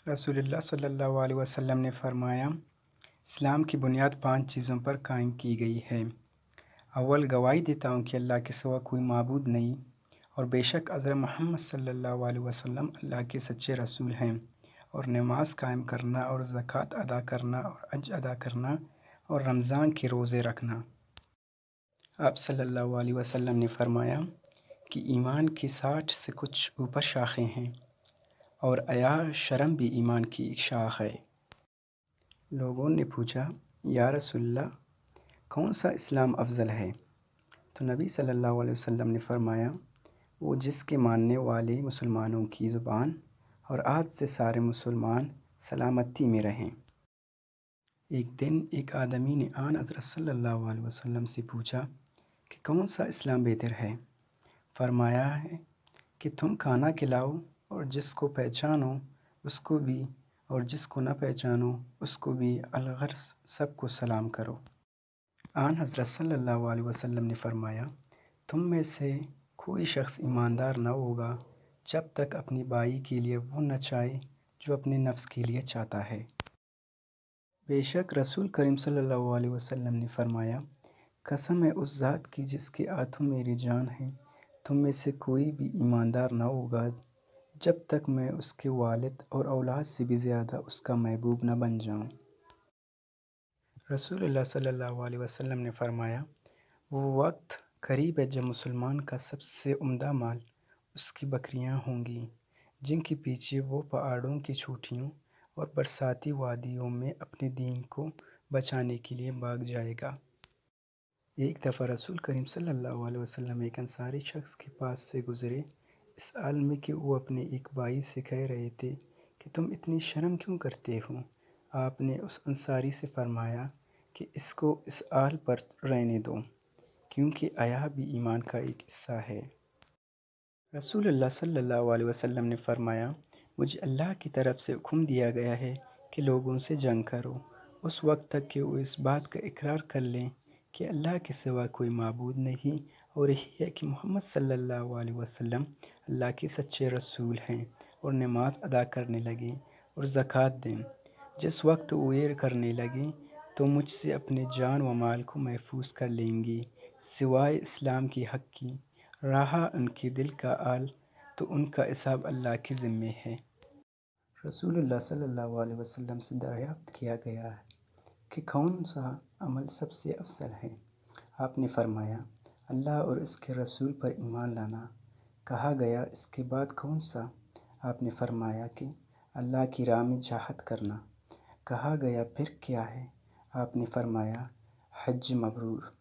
رسول اللہ صلی اللہ علیہ وسلم نے فرمایا، اسلام کی بنیاد 5 چیزوں پر قائم کی گئی ہے۔ اول، گواہی دیتا ہوں کہ اللہ کے سوا کوئی معبود نہیں اور بے شک حضرت محمد صلی اللہ علیہ وسلم اللہ کے سچے رسول ہیں، اور نماز قائم کرنا اور زکوٰۃ ادا کرنا اور حج ادا کرنا اور رمضان کے روزے رکھنا۔ آپ صلی اللہ علیہ وسلم نے فرمایا کہ ایمان کی 60 سے کچھ اوپر شاخیں ہیں، اور حیا شرم بھی ایمان کی ایک شاخ ہے۔ لوگوں نے پوچھا، یا رسول اللہ، کون سا اسلام افضل ہے؟ تو نبی صلی اللہ علیہ وسلم نے فرمایا، وہ جس کے ماننے والے مسلمانوں کی زبان اور ہاتھ سے سارے مسلمان سلامتی میں رہیں۔ ایک دن ایک آدمی نے آن حضرت صلی اللہ علیہ وسلم سے پوچھا کہ کون سا اسلام بہتر ہے؟ فرمایا ہے کہ تم کھانا کھلاؤ اور جس کو پہچانو اس کو بھی، اور جس کو نہ پہچانو اس کو بھی، الغرض سب کو سلام کرو۔ آن حضرت صلی اللہ علیہ وسلم نے فرمایا، تم میں سے کوئی شخص ایماندار نہ ہوگا جب تک اپنی بھائی کے لیے وہ نہ چاہے جو اپنے نفس کے لیے چاہتا ہے۔ بے شک رسول کریم صلی اللہ علیہ وسلم نے فرمایا، قسم ہے اس ذات کی جس کے ہاتھوں میری جان ہے، تم میں سے کوئی بھی ایماندار نہ ہوگا جب تک میں اس کے والد اور اولاد سے بھی زیادہ اس کا محبوب نہ بن جاؤں۔ رسول اللہ صلی اللہ علیہ وسلم نے فرمایا، وہ وقت قریب ہے جب مسلمان کا سب سے عمدہ مال اس کی بکریاں ہوں گی، جن کے پیچھے وہ پہاڑوں کی چوٹیوں اور برساتی وادیوں میں اپنے دین کو بچانے کے لیے بھاگ جائے گا۔ ایک دفعہ رسول کریم صلی اللہ علیہ وسلم ایک انصاری شخص کے پاس سے گزرے، اس حال میں کہ وہ اپنے ایک بھائی سے کہہ رہے تھے کہ تم اتنی شرم کیوں کرتے ہو؟ آپ نے اس انصاری سے فرمایا کہ اس کو اس حال پر رہنے دو، کیونکہ حیا بھی ایمان کا ایک حصہ ہے۔ رسول اللہ صلی اللہ علیہ وسلم نے فرمایا، مجھے اللہ کی طرف سے حکم دیا گیا ہے کہ لوگوں سے جنگ کرو اس وقت تک کہ وہ اس بات کا اقرار کر لیں کہ اللہ کے سوا کوئی معبود نہیں، اور یہی ہے کہ محمد صلی اللہ علیہ وسلم اللہ کے سچے رسول ہیں، اور نماز ادا کرنے لگیں اور زکوٰۃ دیں۔ جس وقت وہ یہ کرنے لگیں تو مجھ سے اپنے جان و مال کو محفوظ کر لیں گی، سوائے اسلام کے حق کی، رہا ان کے دل کا حال تو ان کا حساب اللہ کے ذمے ہے۔ رسول اللہ صلی اللہ علیہ وسلم سے دریافت کیا گیا کہ کون سا عمل سب سے افضل ہے؟ آپ نے فرمایا، اللہ اور اس کے رسول پر ایمان لانا۔ کہا گیا، اس کے بعد کون سا؟ آپ نے فرمایا کہ اللہ کی راہ میں جہاد کرنا۔ کہا گیا، پھر کیا ہے؟ آپ نے فرمایا، حج مبرور۔